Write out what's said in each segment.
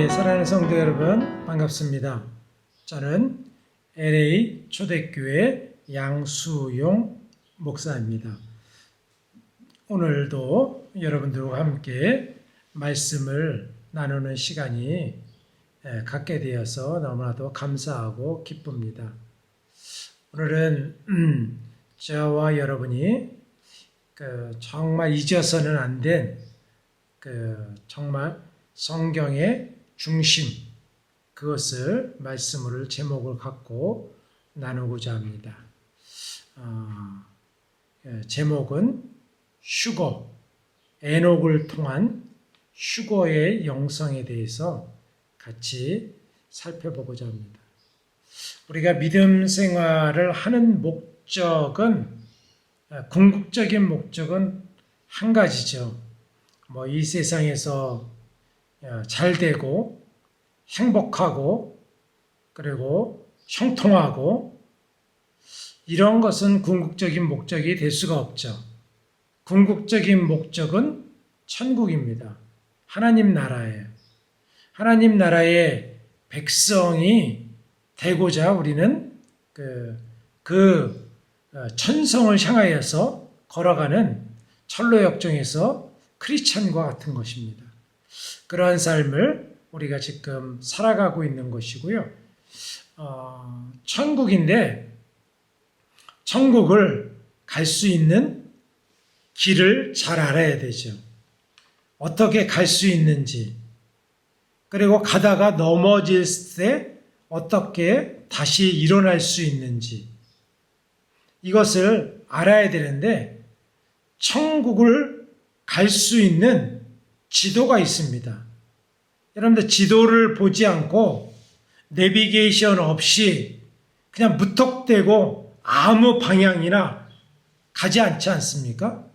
사랑하는 성도 여러분, 반갑습니다. 저는 LA 초대교회 양수용 목사입니다. 오늘도 여러분들과 함께 말씀을 나누는 시간이 갖게 되어서 너무나도 감사하고 기쁩니다. 오늘은 저와 여러분이 정말 잊어서는 안 된 정말 성경의 중심, 그것을 말씀을 제목을 갖고 나누고자 합니다. 제목은 슈거, 에녹을 통한 슈거의 영성에 대해서 같이 살펴보고자 합니다. 우리가 믿음 생활을 하는 목적은, 궁극적인 목적은 한 가지죠. 이 세상에서 잘 되고 행복하고 그리고 형통하고 이런 것은 궁극적인 목적이 될 수가 없죠. 궁극적인 목적은 천국입니다. 하나님 나라예요. 하나님 나라의 백성이 되고자 우리는 천성을 향하여서 걸어가는 철로역정에서 크리스찬과 같은 것입니다. 그러한 삶을 우리가 지금 살아가고 있는 것이고요. 천국인데 천국을 갈 수 있는 길을 잘 알아야 되죠. 어떻게 갈 수 있는지, 그리고 가다가 넘어질 때 어떻게 다시 일어날 수 있는지, 이것을 알아야 되는데 천국을 갈 수 있는 지도가 있습니다. 여러분들 지도를 보지 않고 내비게이션 없이 그냥 무턱대고 아무 방향이나 가지 않지 않습니까?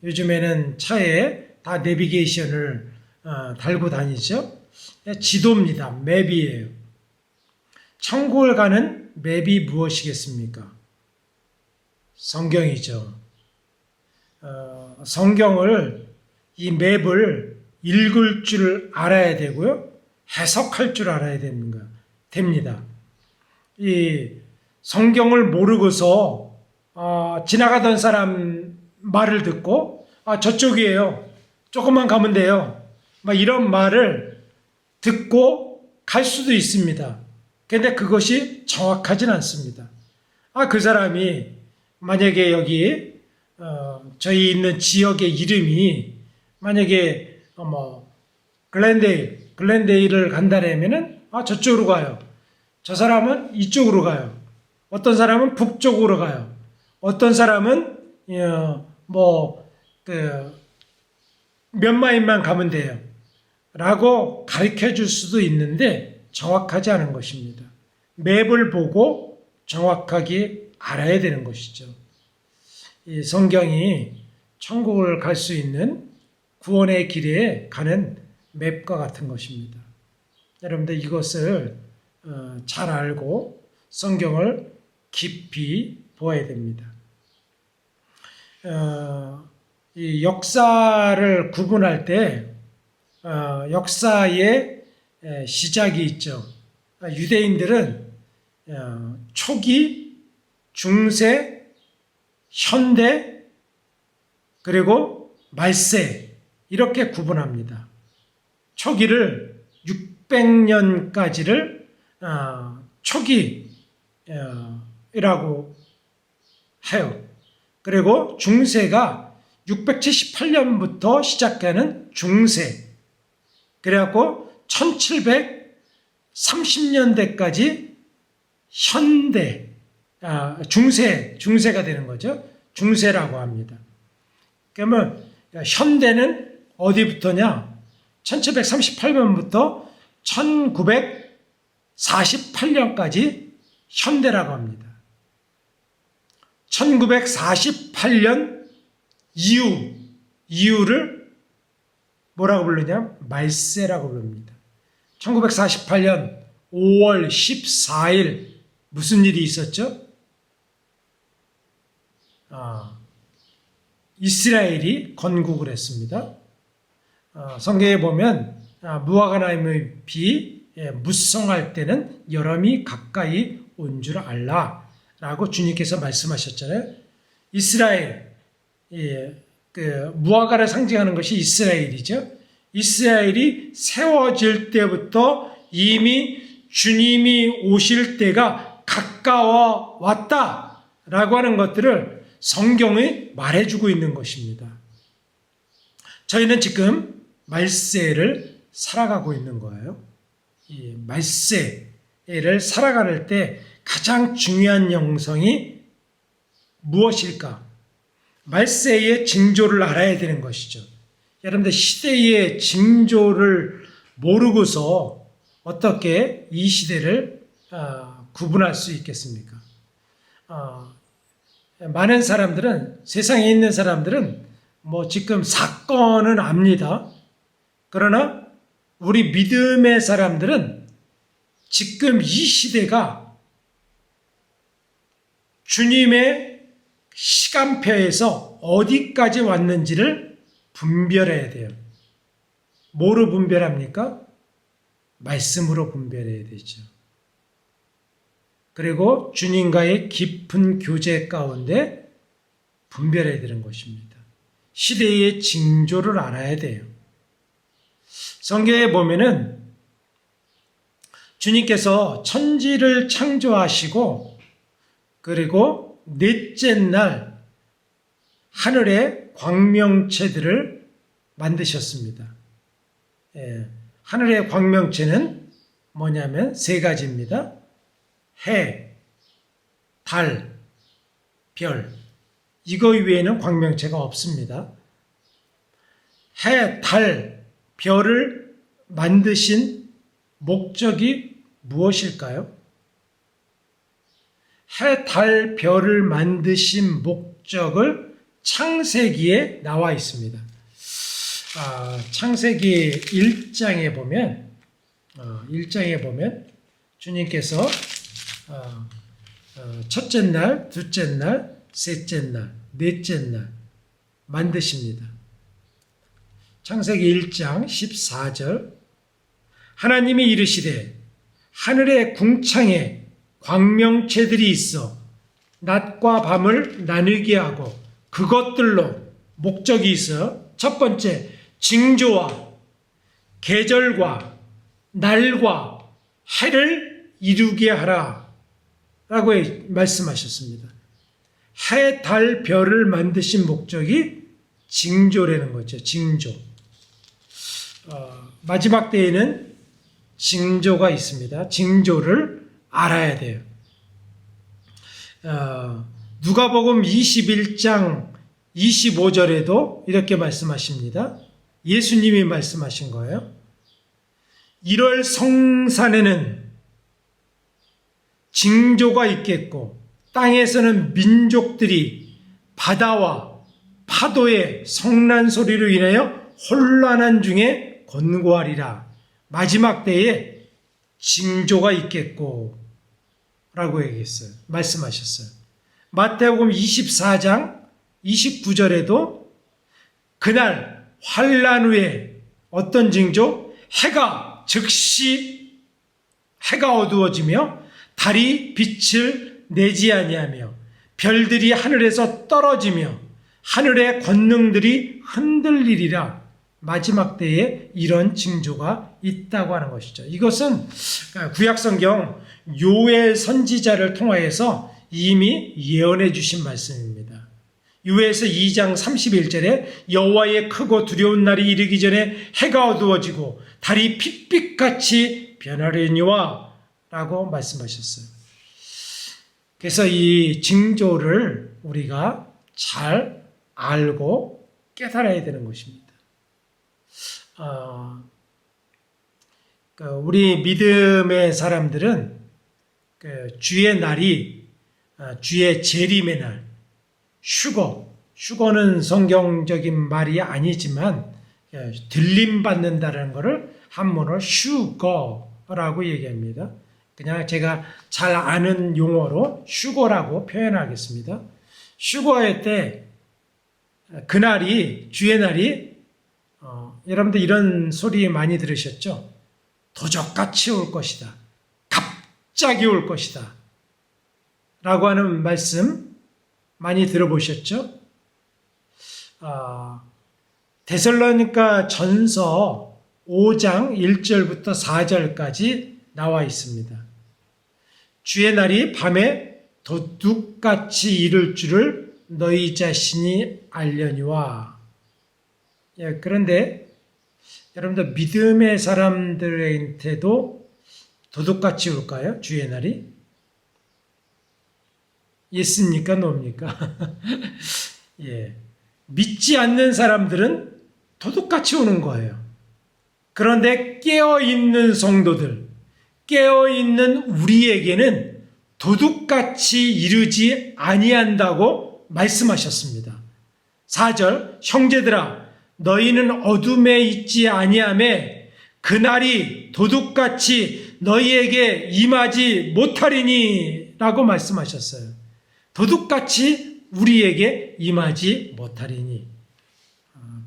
요즘에는 차에 다 내비게이션을 달고 다니죠. 지도입니다. 맵이에요. 천국을 가는 맵이 무엇이겠습니까? 성경이죠. 성경을, 이 맵을 읽을 줄 알아야 되고요. 해석할 줄 알아야 됩니다. 이 성경을 모르고서 지나가던 사람 말을 듣고 저쪽이에요. 조금만 가면 돼요. 이런 말을 듣고 갈 수도 있습니다. 그런데 그것이 정확하진 않습니다. 그 사람이 만약에 여기 저희 있는 지역의 이름이 만약에 글렌데일을 간다라면은 저쪽으로 가요. 저 사람은 이쪽으로 가요. 어떤 사람은 북쪽으로 가요. 어떤 사람은 몇 마일만 가면 돼요. 라고 가르쳐 줄 수도 있는데 정확하지 않은 것입니다. 맵을 보고 정확하게 알아야 되는 것이죠. 이 성경이 천국을 갈 수 있는 구원의 길에 가는 맵과 같은 것입니다. 여러분들 이것을 잘 알고 성경을 깊이 보아야 됩니다. 이 역사를 구분할 때 역사의 시작이 있죠. 유대인들은 초기, 중세, 현대, 그리고 말세 이렇게 구분합니다. 초기를 600년까지를 초기라고 해요. 그리고 중세가 678년부터 시작하는 중세, 그래갖고 1730년대까지 현대, 중세가 되는 거죠. 중세라고 합니다. 그러면 현대는 어디부터냐? 1738년부터 1948년까지 현대라고 합니다. 1948년 이후를 뭐라고 부르냐? 말세라고 부릅니다. 1948년 5월 14일 무슨 일이 있었죠? 이스라엘이 건국을 했습니다. 성경에 보면 무화과나무의 비 무성할 때는 여름이 가까이 온 줄 알라 라고 주님께서 말씀하셨잖아요. 이스라엘, 무화과를 상징하는 것이 이스라엘이죠. 이스라엘이 세워질 때부터 이미 주님이 오실 때가 가까워 왔다라고 하는 것들을 성경이 말해주고 있는 것입니다. 저희는 지금 말세를 살아가고 있는 거예요. 이 말세를 살아갈 때 가장 중요한 영성이 무엇일까? 말세의 징조를 알아야 되는 것이죠. 여러분들 시대의 징조를 모르고서 어떻게 이 시대를 구분할 수 있겠습니까? 많은 사람들은, 세상에 있는 사람들은 지금 사건은 압니다. 그러나 우리 믿음의 사람들은 지금 이 시대가 주님의 시간표에서 어디까지 왔는지를 분별해야 돼요. 뭐로 분별합니까? 말씀으로 분별해야 되죠. 그리고 주님과의 깊은 교제 가운데 분별해야 되는 것입니다. 시대의 징조를 알아야 돼요. 성경에 보면은 주님께서 천지를 창조하시고 그리고 넷째 날 하늘의 광명체들을 만드셨습니다. 하늘의 광명체는 뭐냐면 세 가지입니다. 해, 달, 별. 이거 외에는 광명체가 없습니다. 해, 달, 별을 만드신 목적이 무엇일까요? 해, 달, 별을 만드신 목적을 창세기에 나와 있습니다. 창세기 1장에 보면 주님께서 첫째 날, 둘째 날, 셋째 날, 넷째 날 만드십니다. 창세기 1장 14절 하나님이 이르시되 하늘의 궁창에 광명체들이 있어 낮과 밤을 나누게 하고 그것들로 목적이 있어 첫 번째 징조와 계절과 날과 해를 이루게 하라 라고 말씀하셨습니다. 해, 달, 별을 만드신 목적이 징조라는 거죠. 징조. 마지막 때에는 징조가 있습니다. 징조를 알아야 돼요. 누가복음 21장 25절에도 이렇게 말씀하십니다. 예수님이 말씀하신 거예요. 1월 성산에는 징조가 있겠고 땅에서는 민족들이 바다와 파도의 성난 소리로 인하여 혼란한 중에 권고하리라. 마지막 때에 징조가 있겠고 라고 얘기했어요. 말씀하셨어요. 마태복음 24장 29절에도 그날 환란 후에 어떤 징조? 해가 즉시 어두워지며 달이 빛을 내지 아니하며 별들이 하늘에서 떨어지며 하늘의 권능들이 흔들리리라. 마지막 때에 이런 징조가 있다고 하는 것이죠. 이것은 구약성경 요엘 선지자를 통하여서 이미 예언해 주신 말씀입니다. 요엘서 2장 31절에 여호와의 크고 두려운 날이 이르기 전에 해가 어두워지고 달이 핏빛같이 변하려니와 라고 말씀하셨어요. 그래서 이 징조를 우리가 잘 알고 깨달아야 되는 것입니다. 우리 믿음의 사람들은 주의 날이 주의 재림의 날, 휴거는 성경적인 말이 아니지만 들림 받는다는 것을 한문으로 휴거라고 얘기합니다. 그냥 제가 잘 아는 용어로 휴거라고 표현하겠습니다. 휴거의 때 그날이 주의 날이 여러분들 이런 소리 많이 들으셨죠? 도적같이 올 것이다. 갑자기 올 것이다. 라고 하는 말씀 많이 들어보셨죠? 데살로니가 전서 5장 1절부터 4절까지 나와 있습니다. 주의 날이 밤에 도둑같이 이를 줄을 너희 자신이 알려니와. 그런데 여러분들 믿음의 사람들한테도 도둑같이 올까요? 주의 날이? 예습니까? 노입니까? 예. 믿지 않는 사람들은 도둑같이 오는 거예요. 그런데 깨어있는 성도들, 깨어있는 우리에게는 도둑같이 이르지 아니한다고 말씀하셨습니다. 4절, 형제들아 너희는 어둠에 있지 아니하매 그날이 도둑같이 너희에게 임하지 못하리니 라고 말씀하셨어요. 도둑같이 우리에게 임하지 못하리니.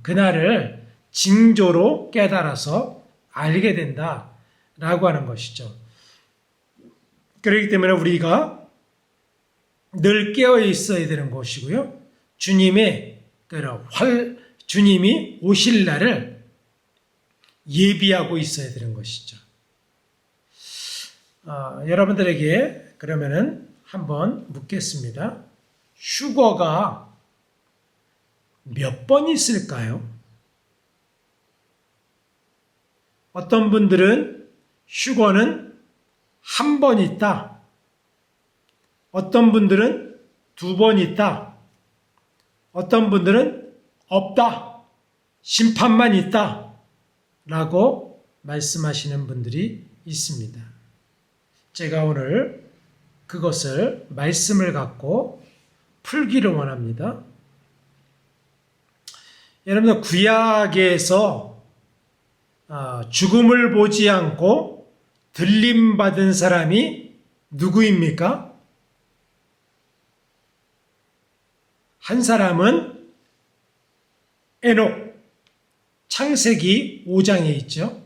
그날을 징조로 깨달아서 알게 된다라고 하는 것이죠. 그렇기 때문에 우리가 늘 깨어 있어야 되는 것이고요. 주님이 오실 날을 예비하고 있어야 되는 것이죠. 여러분들에게 그러면은 한번 묻겠습니다. 휴거가 몇 번 있을까요? 어떤 분들은 휴거는 한 번 있다. 어떤 분들은 2번 있다. 어떤 분들은 없다. 심판만 있다. 라고 말씀하시는 분들이 있습니다. 제가 오늘 그것을 말씀을 갖고 풀기를 원합니다. 여러분들 구약에서 죽음을 보지 않고 들림받은 사람이 누구입니까? 한 사람은 에녹, 창세기 5장에 있죠.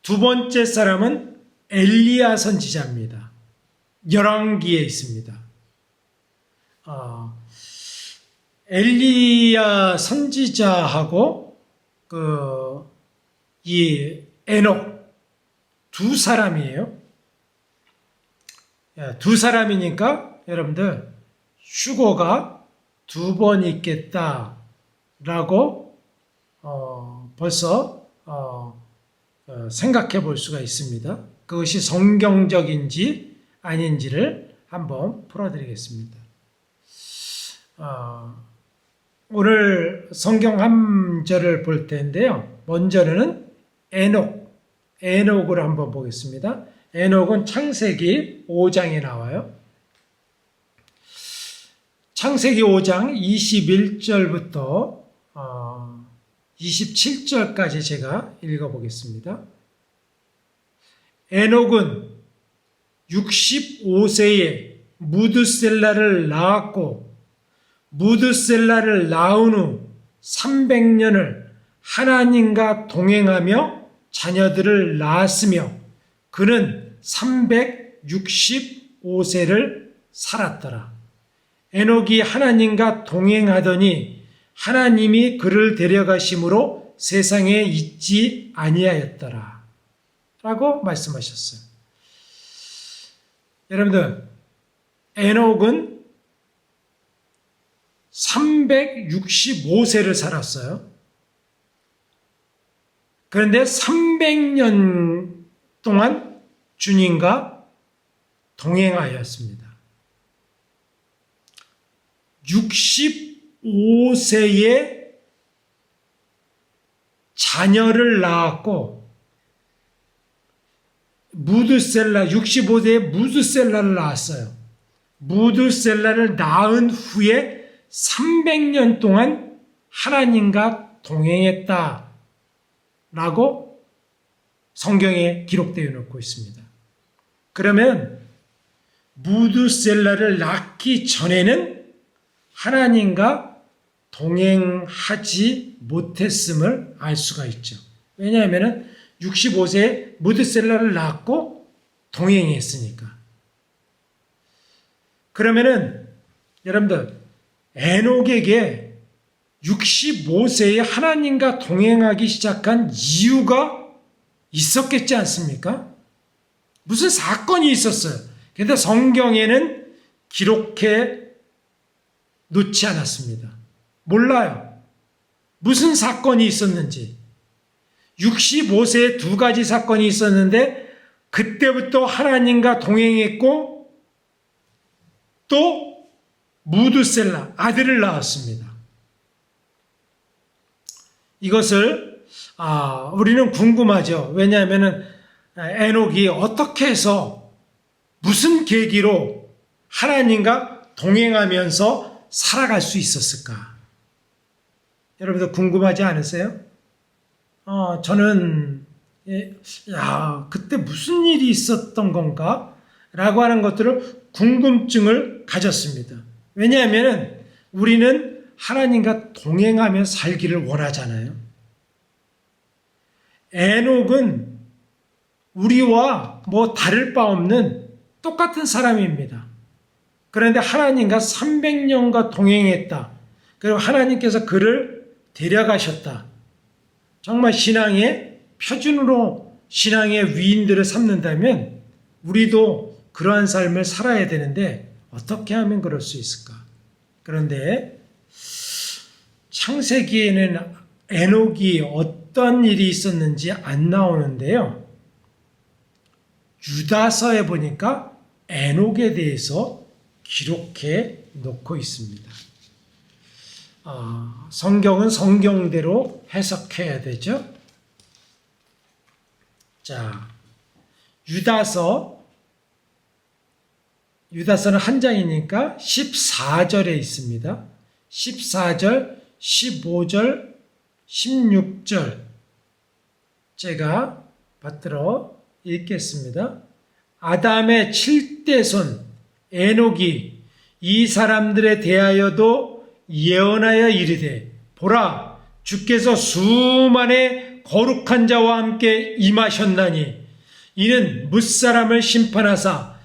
두 번째 사람은 엘리야 선지자입니다. 열왕기에 있습니다. 엘리야 선지자하고 이 에녹 두 사람이에요. 두 사람이니까 여러분들 휴거가 2번 있겠다라고 벌써 생각해 볼 수가 있습니다. 그것이 성경적인지 아닌지를 한번 풀어드리겠습니다. 오늘 성경 한 절을 볼 텐데요. 먼저는 에녹을 한번 보겠습니다. 에녹은 창세기 5장에 나와요. 창세기 5장 21절부터 27절까지 제가 읽어보겠습니다. 에녹은 65세에 무드셀라를 낳았고 무드셀라를 낳은 후 300년을 하나님과 동행하며 자녀들을 낳았으며 그는 365세를 살았더라. 에녹이 하나님과 동행하더니 하나님이 그를 데려가심으로 세상에 있지 아니하였더라. 라고 말씀하셨어요. 여러분들, 에녹은 365세를 살았어요. 그런데 300년 동안 주님과 동행하였습니다. 65세에 자녀를 낳았고 65세에 무드셀라를 낳았어요. 무드셀라를 낳은 후에 300년 동안 하나님과 동행했다라고 성경에 기록되어 놓고 있습니다. 그러면 무드셀라를 낳기 전에는 하나님과 동행하지 못했음을 알 수가 있죠. 왜냐하면 65세에 무드셀라를 낳고 동행했으니까. 그러면은 여러분들 에녹에게 65세에 하나님과 동행하기 시작한 이유가 있었겠지 않습니까? 무슨 사건이 있었어요. 그런데 성경에는 기록해 놓지 않았습니다. 몰라요. 무슨 사건이 있었는지. 65세에 두 가지 사건이 있었는데 그때부터 하나님과 동행했고 또 무드셀라 아들을 낳았습니다. 이것을 우리는 궁금하죠. 왜냐하면 에녹이 어떻게 해서 무슨 계기로 하나님과 동행하면서 살아갈 수 있었을까? 여러분들 궁금하지 않으세요? 저는 그때 무슨 일이 있었던 건가? 라고 하는 것들을 궁금증을 가졌습니다. 왜냐하면 우리는 하나님과 동행하며 살기를 원하잖아요. 에녹은 우리와 다를 바 없는 똑같은 사람입니다. 그런데 하나님과 300년과 동행했다. 그리고 하나님께서 그를 데려가셨다. 정말 신앙의 표준으로 신앙의 위인들을 삼는다면 우리도 그러한 삶을 살아야 되는데 어떻게 하면 그럴 수 있을까? 그런데 창세기에는 에녹이 어떤 일이 있었는지 안 나오는데요. 유다서에 보니까 에녹에 대해서 기록해 놓고 있습니다. 성경은 성경대로 해석해야 되죠. 자, 유다서는 한 장이니까 14절에 있습니다. 14절, 15절, 16절 제가 받들어 읽겠습니다. 아담의 7대손 에녹이 이 사람들에 대하여도 예언하여 이르되 보라 주께서 수만의 거룩한 자와 함께 임하셨나니 이는 뭇사람을 심판하사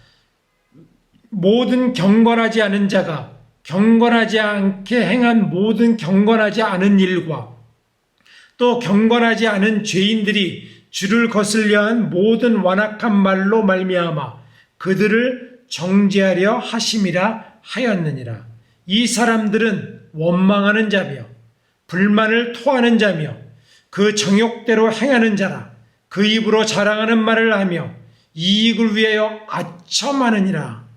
모든 경건하지 않은 자가 경건하지 않게 행한 모든 경건하지 않은 일과 또 경건하지 않은 죄인들이 주를 거슬려 한 모든 완악한 말로 말미암아 그들을 정죄하려 하심이라 하였느니라. 이 사람들은 원망하는 자며 불만을 토하는 자며 그 정욕대로 행하는 자라. 그 입으로 자랑하는 말을 하며 이익을 위하여 아첨하느니라.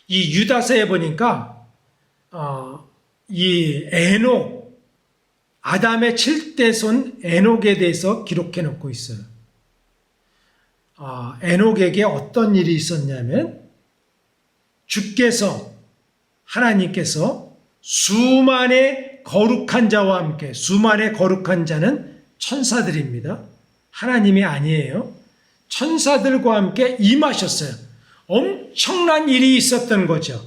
이 유다서에 보니까 이 에녹 아담의 7대손 에녹에 대해서 기록해 놓고 있어요. 에녹에게 어떤 일이 있었냐면 하나님께서 수만의 거룩한 자와 함께, 수만의 거룩한 자는 천사들입니다. 하나님이 아니에요. 천사들과 함께 임하셨어요. 엄청난 일이 있었던 거죠.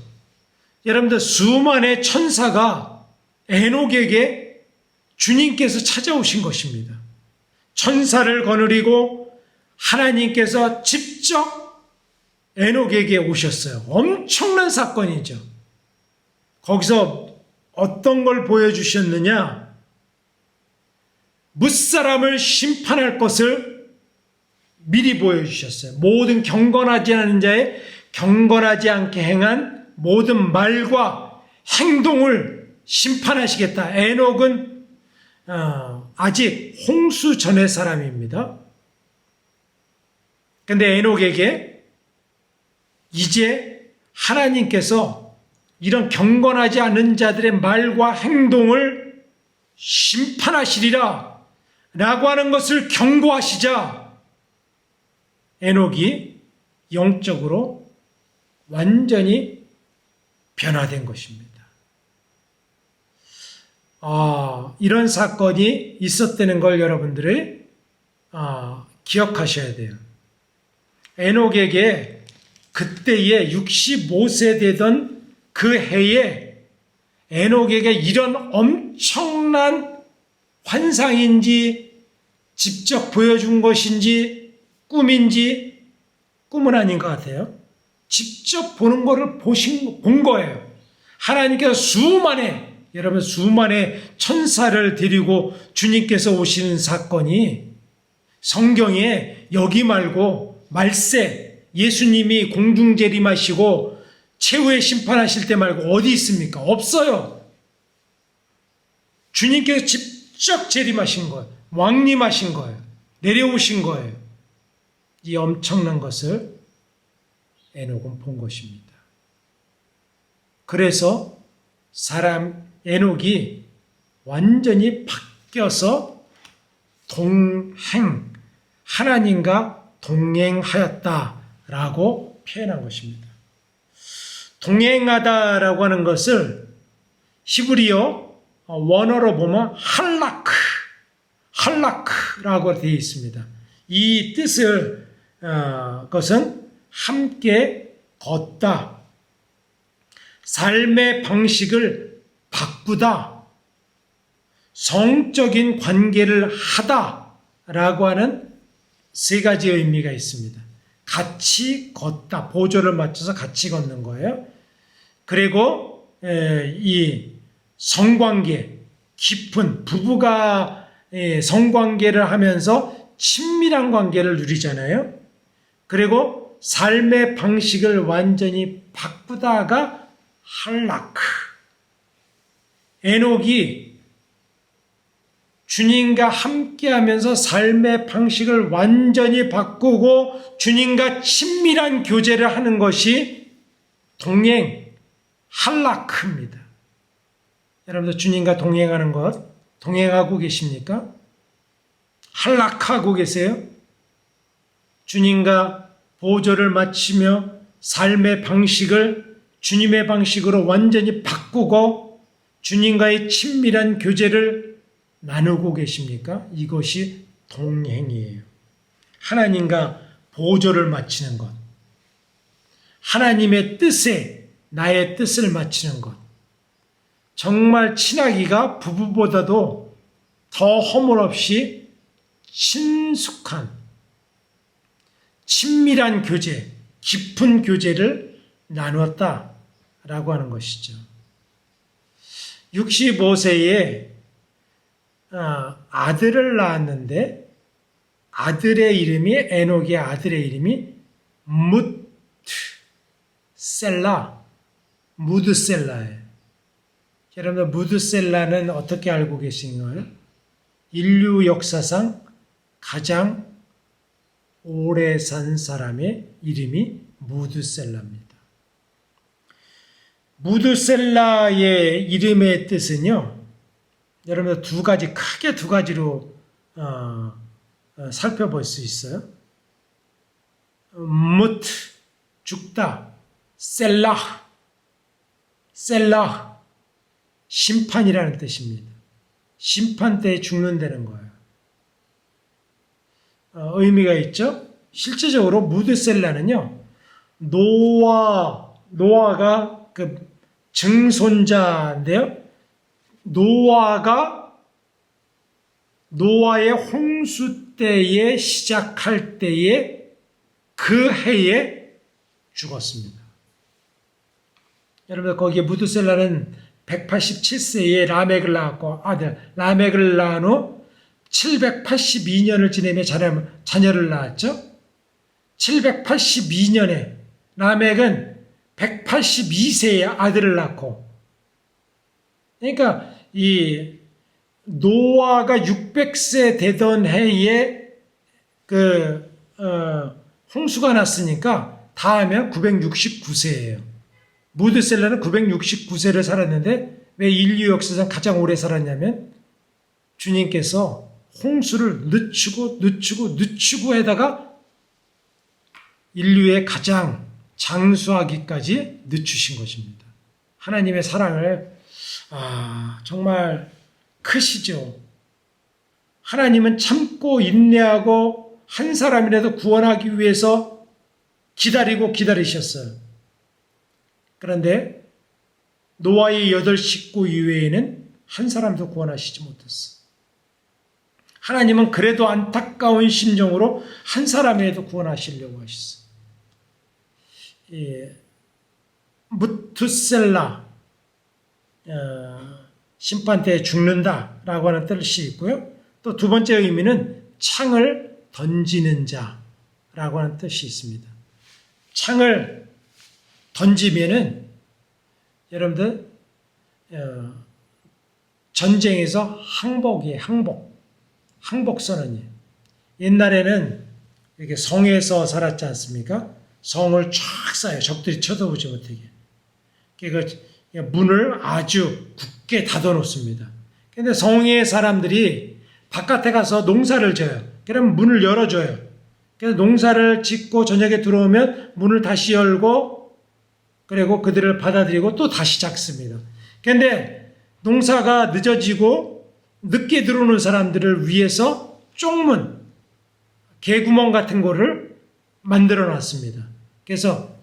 여러분들 수만의 천사가 에녹에게 주님께서 찾아오신 것입니다. 천사를 거느리고 하나님께서 직접 에녹에게 오셨어요. 엄청난 사건이죠. 거기서 어떤 걸 보여주셨느냐? 뭇사람을 심판할 것을 미리 보여주셨어요. 모든 경건하지 않은 자의 경건하지 않게 행한 모든 말과 행동을 심판하시겠다. 에녹은 아직 홍수 전의 사람입니다. 그런데 에녹에게 이제 하나님께서 이런 경건하지 않은 자들의 말과 행동을 심판하시리라 라고 하는 것을 경고하시자 에녹이 영적으로 완전히 변화된 것입니다. 이런 사건이 있었다는 걸 여러분들이 기억하셔야 돼요. 에녹에게 그때에 65세 되던 그 해에 에녹에게 이런 엄청난 환상인지 직접 보여준 것인지 꿈인지 꿈은 아닌 것 같아요. 직접 보는 거를 본 거예요. 하나님께서 수만의 천사를 데리고 주님께서 오시는 사건이 성경에 여기 말고 말세 예수님이 공중 재림하시고 최후의 심판하실 때 말고 어디 있습니까? 없어요. 주님께서 직접 재림하신 거예요. 왕림하신 거예요. 내려오신 거예요. 이 엄청난 것을 에녹은 본 것입니다. 그래서 에녹이 완전히 바뀌어서 하나님과 동행하였다라고 표현한 것입니다. 동행하다라고 하는 것을 히브리어 원어로 보면 할라크라고 되어 있습니다. 이 것은 함께 걷다, 삶의 방식을 바꾸다, 성적인 관계를 하다라고 하는 세 가지 의미가 있습니다. 같이 걷다, 보조를 맞춰서 같이 걷는 거예요. 그리고 이 성관계, 깊은 부부가 성관계를 하면서 친밀한 관계를 누리잖아요. 그리고 삶의 방식을 완전히 바꾸다가 할라크. 에녹이 주님과 함께하면서 삶의 방식을 완전히 바꾸고 주님과 친밀한 교제를 하는 것이 할라크입니다. 여러분들 주님과 동행하는 것, 동행하고 계십니까? 할라크하고 계세요? 주님과 보조를 맞추며 삶의 방식을 주님의 방식으로 완전히 바꾸고 주님과의 친밀한 교제를 나누고 계십니까? 이것이 동행이에요. 하나님과 보조를 맞추는 것. 하나님의 뜻에 나의 뜻을 맞추는 것. 정말 친하기가 부부보다도 더 허물없이 친숙한, 친밀한 교제, 깊은 교제를 나누었다라고 하는 것이죠. 65세에 아들을 낳았는데 아들의 이름이 에녹의 아들의 이름이 무드셀라예요. 여러분들 무드셀라는 어떻게 알고 계신가요? 인류 역사상 가장 오래 산 사람의 이름이 무드셀라입니다. 무드셀라의 이름의 뜻은요, 여러분들 크게 두 가지로 살펴볼 수 있어요. 죽다, 셀라, 심판이라는 뜻입니다. 심판 때에 죽는다는 거예요. 의미가 있죠? 실제적으로 무드셀라는요, 노아가 그 증손자인데요, 노아의 홍수 때에 시작할 때에 그 해에 죽었습니다. 여러분, 거기에 무드셀라는 187세에 라멕을 낳았고 라멕을 낳은 후 782년을 지내며 자녀를 낳았죠. 782년에 라멕은 182세에 아들을 낳고, 그러니까 이 노아가 600세 되던 해에 홍수가 났으니까 다 하면 969세예요. 무드셀라는 969세를 살았는데 왜 인류 역사상 가장 오래 살았냐면 주님께서 홍수를 늦추고 해다가 인류의 가장 장수하기까지 늦추신 것입니다. 하나님의 사랑을 정말 크시죠. 하나님은 참고 인내하고 한 사람이라도 구원하기 위해서 기다리셨어요. 그런데 노아의 8 식구 이외에는 한 사람도 구원하시지 못했어. 하나님은 그래도 안타까운 심정으로 한 사람이라도 구원하시려고 하셨어. 무투셀라, 심판 때 죽는다라고 하는 뜻이 있고요. 또 두 번째 의미는 창을 던지는 자라고 하는 뜻이 있습니다. 창을 던지면은 여러분들 전쟁에서 항복이에요. 항복 선언이에요. 옛날에는 이렇게 성에서 살았지 않습니까? 성을 쫙 쌓아요. 적들이 쳐다보지 못하게. 그러니까 문을 아주 굳게 닫아 놓습니다. 그런데 성의 사람들이 바깥에 가서 농사를 져요. 그럼 문을 열어줘요. 그래서 농사를 짓고 저녁에 들어오면 문을 다시 열고 그리고 그들을 받아들이고 또 다시 잡습니다. 그런데 농사가 늦어지고 늦게 들어오는 사람들을 위해서 쪽문, 개구멍 같은 거를 만들어 놨습니다. 그래서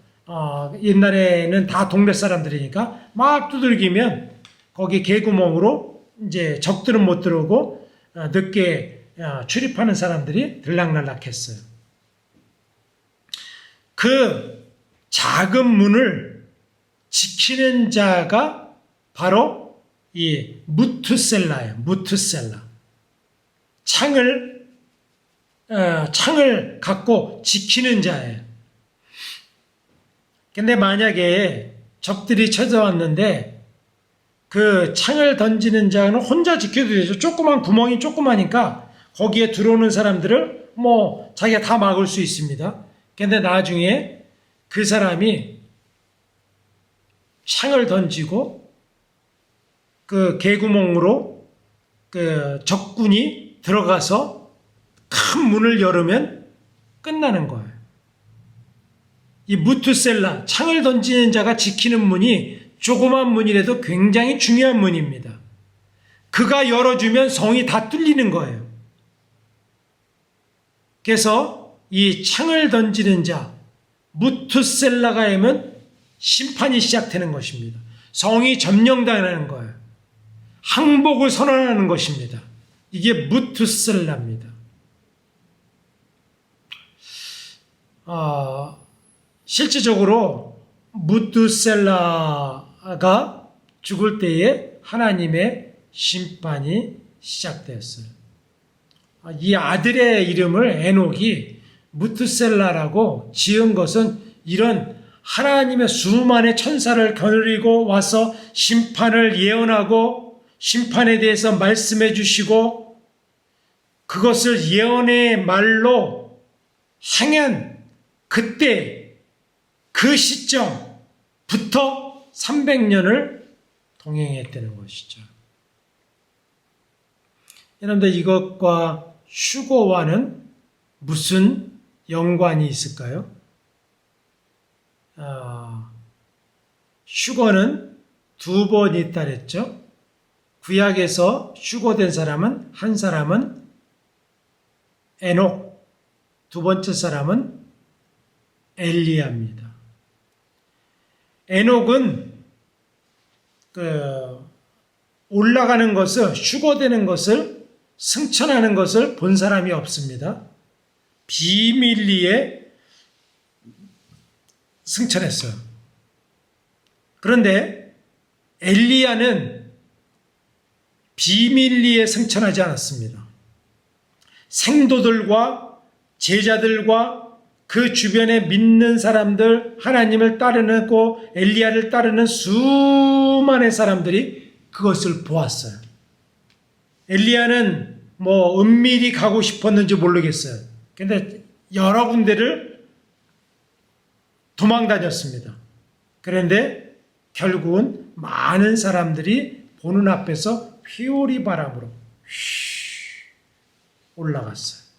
옛날에는 다 동네 사람들이니까 막 두들기면 거기 개구멍으로 이제 적들은 못 들어오고 늦게 출입하는 사람들이 들락날락했어요. 그 작은 문을 지키는 자가 바로 이 무투셀라예요. 무투셀라. 창을 갖고 지키는 자예요. 근데 만약에 적들이 찾아왔는데 그 창을 던지는 자는 혼자 지켜도 되죠. 조그만 구멍이 조그마니까 거기에 들어오는 사람들을 자기가 다 막을 수 있습니다. 근데 나중에 그 사람이 창을 던지고 그 개구멍으로 그 적군이 들어가서 큰 문을 열으면 끝나는 거예요. 이 무투셀라, 창을 던지는 자가 지키는 문이 조그만 문이라도 굉장히 중요한 문입니다. 그가 열어주면 성이 다 뚫리는 거예요. 그래서 이 창을 던지는 자, 무투셀라가 되면 심판이 시작되는 것입니다. 성이 점령당하는 거예요. 항복을 선언하는 것입니다. 이게 무투셀라입니다. 실질적으로 무투셀라가 죽을 때에 하나님의 심판이 시작되었어요. 이 아들의 이름을 에녹이 무투셀라라고 지은 것은 이런 하나님의 수많은 천사를 거느리고 와서 심판을 예언하고 심판에 대해서 말씀해 주시고 그것을 예언의 말로 행한 그때 그 시점부터 300년을 동행했다는 것이죠. 여러분들 이것과 휴거와는 무슨 연관이 있을까요? 휴거는 2번 있다 그랬죠. 구약에서 휴거된 사람은 한 사람은 에녹, 두 번째 사람은 엘리야입니다. 에녹은 올라가는 것을, 휴거되는 것을, 승천하는 것을 본 사람이 없습니다. 비밀리에 승천했어요. 그런데 엘리야는 비밀리에 승천하지 않았습니다. 생도들과 제자들과 그 주변에 믿는 사람들, 하나님을 따르고 엘리야를 따르는 수많은 사람들이 그것을 보았어요. 엘리야는 은밀히 가고 싶었는지 모르겠어요. 그런데 여러 군데를 도망 다녔습니다. 그런데 결국은 많은 사람들이 보는 앞에서 회오리 바람으로 올라갔어요.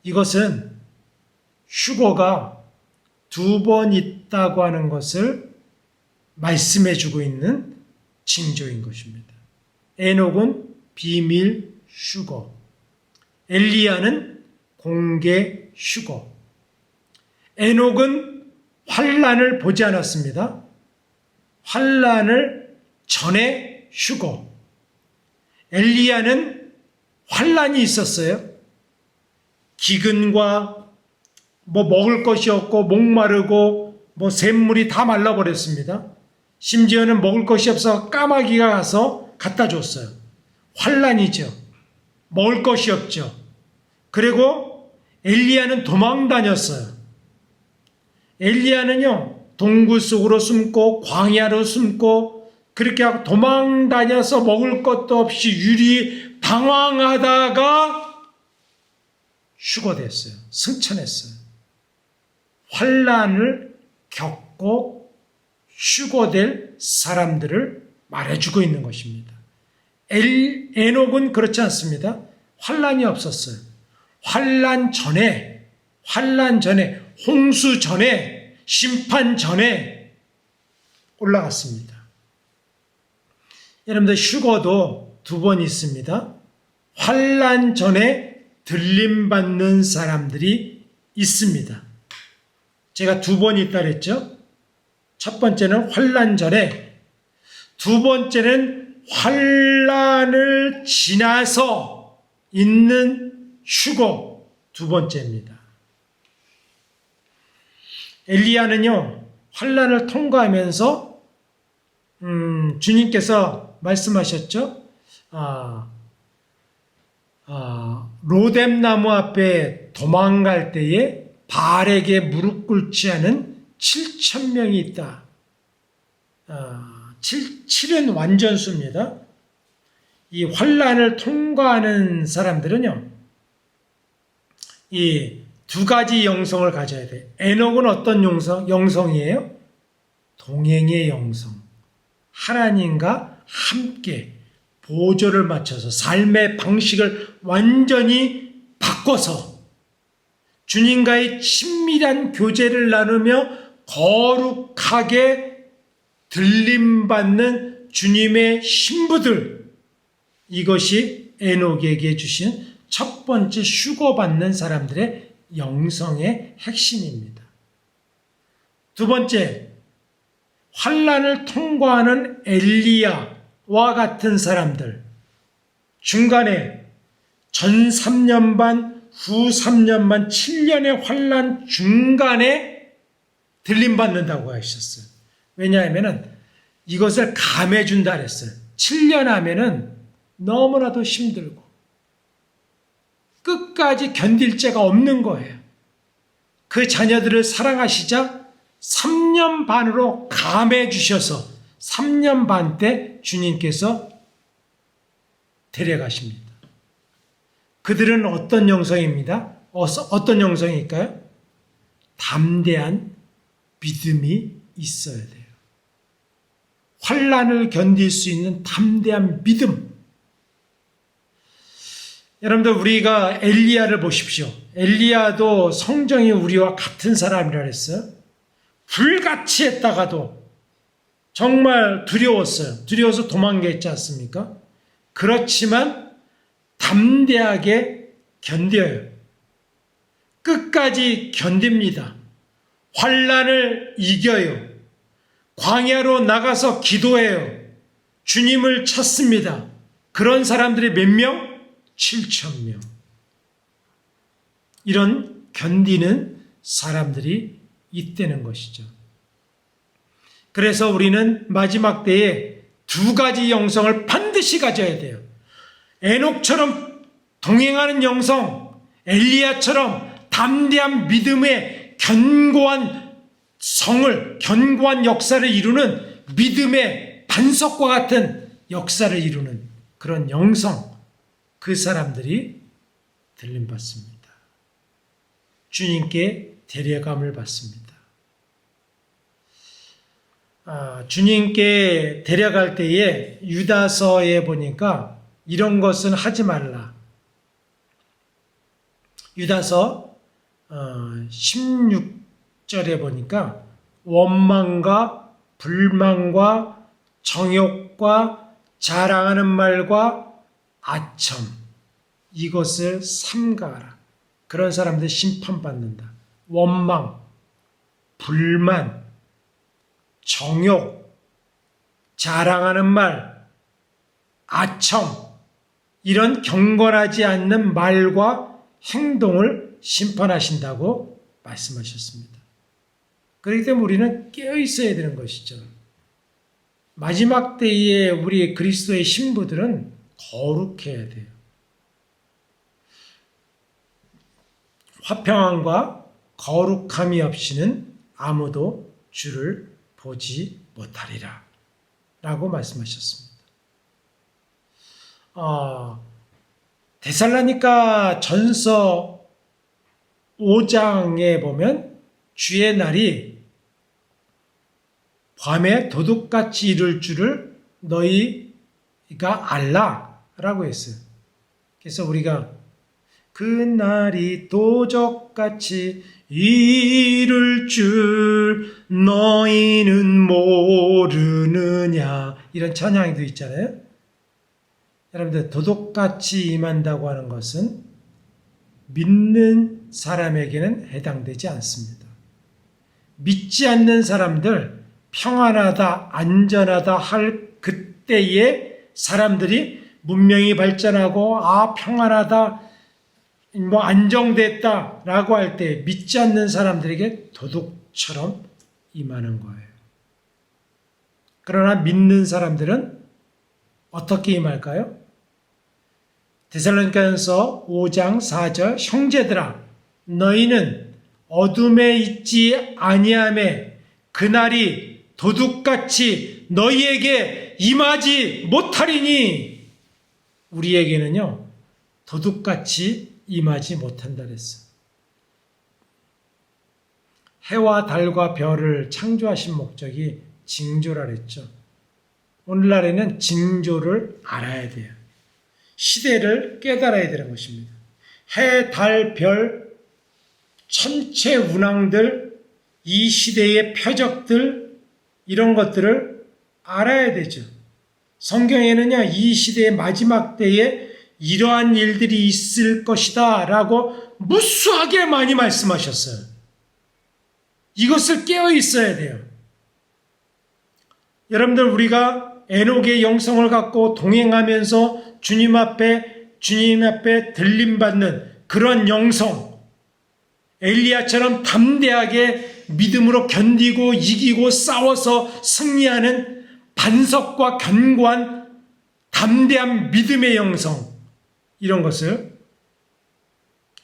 이것은 휴거가 2번 있다고 하는 것을 말씀해 주고 있는 징조인 것입니다. 에녹은 비밀 휴거, 엘리야는 공개 휴거. 에녹은 환난을 보지 않았습니다. 환난을 전에 휴거. 엘리야는 환난이 있었어요. 기근과 먹을 것이 없고 목마르고 샘물이 다 말라버렸습니다. 심지어는 먹을 것이 없어 까마귀가 가서 갖다 줬어요. 환난이죠. 먹을 것이 없죠. 그리고 엘리야는 도망 다녔어요. 엘리야는요, 동굴 속으로 숨고 광야로 숨고 그렇게 하고 도망 다녀서 먹을 것도 없이 유리 방황하다가 휴거됐어요. 승천했어요. 환난을 겪고 휴거될 사람들을 말해주고 있는 것입니다. 에녹은 그렇지 않습니다. 환난이 없었어요. 환난 전에, 홍수 전에, 심판 전에 올라갔습니다. 여러분들 휴거도 두 번 있습니다. 환난 전에 들림받는 사람들이 있습니다. 제가 두 번 있다 그랬죠? 첫 번째는 환난 전에, 두 번째는 환난을 지나서 있는 휴거 두 번째입니다. 엘리야는요, 환난을 통과하면서 주님께서 말씀하셨죠? 로뎀나무 앞에 도망갈 때에 바알에게 무릎 꿇지 않은 7,000명이 있다. 7은 완전수입니다. 이 환난을 통과하는 사람들은요, 이 두 가지 영성을 가져야 돼요. 에녹은 어떤 영성이에요? 동행의 영성. 하나님과 함께 보조를 맞춰서 삶의 방식을 완전히 바꿔서 주님과의 친밀한 교제를 나누며 거룩하게 들림받는 주님의 신부들, 이것이 에녹에게 주신 첫 번째 휴거받는 사람들의 영성의 핵심입니다. 두 번째, 환난을 통과하는 엘리야와 같은 사람들, 중간에 전 3년 반, 후 3년 반, 7년의 환난 중간에 들림받는다고 하셨어요. 왜냐하면 이것을 감해준다 그랬어요. 7년 하면은 너무나도 힘들고 끝까지 견딜 자가 없는 거예요. 그 자녀들을 사랑하시자 3년 반으로 감해 주셔서 3년 반 때 주님께서 데려가십니다. 그들은 어떤 영성입니다? 어떤 영성일까요? 담대한 믿음이 있어야 돼요. 환난을 견딜 수 있는 담대한 믿음. 여러분들, 우리가 엘리야를 보십시오. 엘리야도 성정이 우리와 같은 사람이라 했어요. 불같이 했다가도 정말 두려웠어요. 두려워서 도망갔지 않습니까? 그렇지만 담대하게 견뎌요. 끝까지 견딥니다. 환난을 이겨요. 광야로 나가서 기도해요. 주님을 찾습니다. 그런 사람들이 몇 명? 7,000명. 이런 견디는 사람들이 있다는 것이죠. 그래서 우리는 마지막 때에 두 가지 영성을 반드시 가져야 돼요. 에녹처럼 동행하는 영성, 엘리야처럼 담대한 믿음의 견고한 역사를 이루는 믿음의 반석과 같은 역사를 이루는 그런 영성, 그 사람들이 들림받습니다. 주님께 데려감을 받습니다. 주님께 데려갈 때에 유다서에 보니까 이런 것은 하지 말라. 유다서 16절에 보니까 원망과 불만과 정욕과 자랑하는 말과 아첨, 이것을 삼가하라. 그런 사람들 심판받는다. 원망, 불만, 정욕, 자랑하는 말, 아첨, 이런 경건하지 않는 말과 행동을 심판하신다고 말씀하셨습니다. 그렇기 때문에 우리는 깨어 있어야 되는 것이죠. 마지막 때에 우리 그리스도의 신부들은 거룩해야 돼요. 화평함과 거룩함이 없이는 아무도 주를 보지 못하리라 라고 말씀하셨습니다. 데살로니가 전서 5장에 보면 주의 날이 밤에 도둑같이 이룰 줄을 너희가 알라 라고 했어요. 그래서 우리가 그 날이 도적같이 이룰 줄 너희는 모르느냐, 이런 찬양도 있잖아요. 여러분들, 도둑같이 임한다고 하는 것은 믿는 사람에게는 해당되지 않습니다. 믿지 않는 사람들, 평안하다, 안전하다 할 그때에 사람들이 문명이 발전하고 평안하다, 안정됐다 라고 할 때 믿지 않는 사람들에게 도둑처럼 임하는 거예요. 그러나 믿는 사람들은 어떻게 임할까요? 데살로니가전서 5장 4절, 형제들아 너희는 어둠에 있지 아니하매 그날이 도둑같이 너희에게 임하지 못하리니, 우리에게는요 도둑같이 임하지 못한다 그랬어. 해와 달과 별을 창조하신 목적이 징조라 그랬죠. 오늘날에는 징조를 알아야 돼요. 시대를 깨달아야 되는 것입니다. 해, 달, 별, 천체 운항들, 이 시대의 표적들, 이런 것들을 알아야 되죠. 성경에는요, 이 시대의 마지막 때에 이러한 일들이 있을 것이다 라고 무수하게 많이 말씀하셨어요. 이것을 깨어 있어야 돼요. 여러분들, 우리가 에녹의 영성을 갖고 동행하면서 주님 앞에 들림받는 그런 영성, 엘리야처럼 담대하게 믿음으로 견디고 이기고 싸워서 승리하는 반석과 견고한 담대한 믿음의 영성, 이런 것을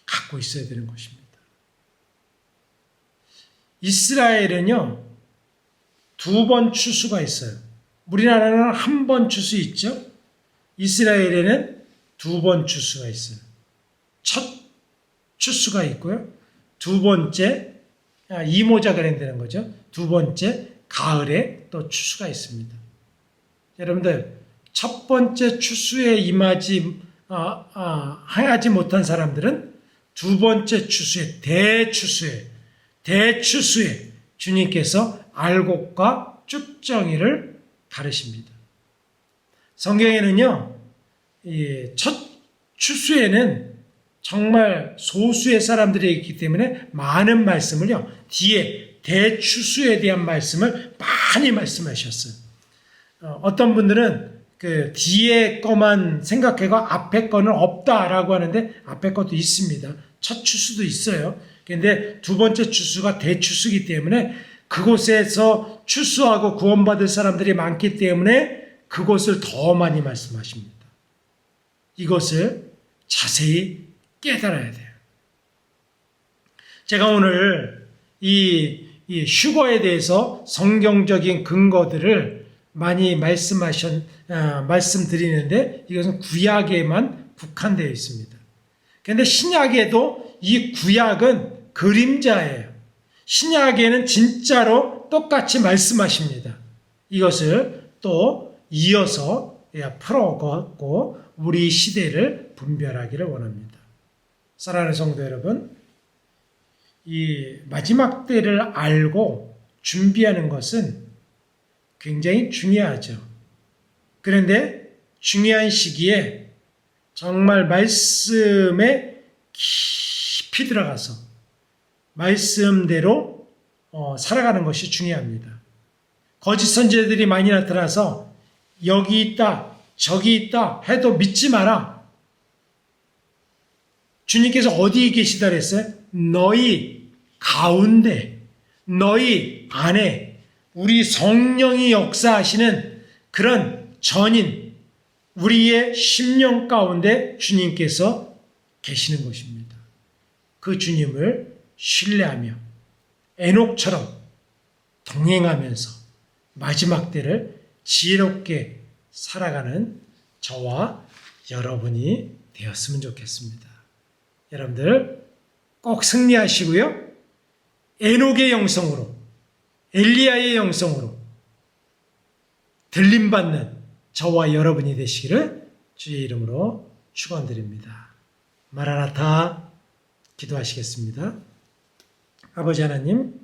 갖고 있어야 되는 것입니다. 이스라엘은요 2번 추수가 있어요. 우리나라는 한 번 추수 있죠. 이스라엘에는 2번 추수가 있어요. 첫 추수가 있고요, 두 번째 이모작을 한다는 거죠. 두 번째 가을에 또 추수가 있습니다. 여러분들, 첫 번째 추수에 하지 못한 사람들은 두 번째 추수에, 대추수에 주님께서 알곡과 쭉정이를 가르십니다. 성경에는요, 첫 추수에는 정말 소수의 사람들이 있기 때문에 많은 말씀을요, 뒤에 대추수에 대한 말씀을 많이 말씀하셨어요. 어떤 분들은 그 뒤에 거만 생각하고 앞에 거는 없다라고 하는데, 앞에 것도 있습니다. 첫 추수도 있어요. 그런데 두 번째 추수가 대추수이기 때문에 그곳에서 추수하고 구원받을 사람들이 많기 때문에 그것을 더 많이 말씀하십니다. 이것을 자세히 깨달아야 돼요. 제가 오늘 이 휴거에 대해서 성경적인 근거들을 많이 말씀드리는데, 이것은 구약에만 국한되어 있습니다. 그런데 신약에도 이 구약은 그림자예요. 신약에는 진짜로 똑같이 말씀하십니다. 이것을 또 이어서 풀어갖고 우리 시대를 분별하기를 원합니다. 사랑하는 성도 여러분, 이 마지막 때를 알고 준비하는 것은 굉장히 중요하죠. 그런데 중요한 시기에 정말 말씀에 깊이 들어가서 말씀대로 살아가는 것이 중요합니다. 거짓 선지자들이 많이 나타나서 여기 있다, 저기 있다 해도 믿지 마라. 주님께서 어디에 계시다 그랬어요? 너희 가운데, 너희 안에 우리 성령이 역사하시는 그런 전인, 우리의 심령 가운데 주님께서 계시는 것입니다. 그 주님을 신뢰하며 에녹처럼 동행하면서 마지막 때를 지혜롭게 살아가는 저와 여러분이 되었으면 좋겠습니다. 여러분들 꼭 승리하시고요. 에녹의 영성으로, 엘리야의 영성으로 들림받는 저와 여러분이 되시기를 주의 이름으로 축원드립니다. 마라나타. 기도하시겠습니다. 아버지 하나님,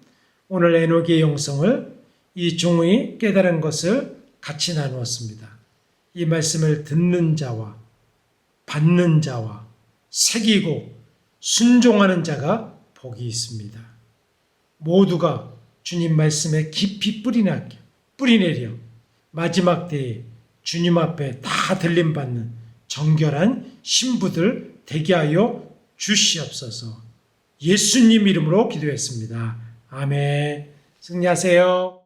오늘 에녹의 영성을 이 종의 깨달은 것을 같이 나누었습니다. 이 말씀을 듣는 자와 받는 자와 새기고 순종하는 자가 복이 있습니다. 모두가 주님 말씀에 깊이 뿌리내려 마지막 때에 주님 앞에 다 들림받는 정결한 신부들 되게 하여 주시옵소서. 예수님 이름으로 기도했습니다. 아멘. 승리하세요.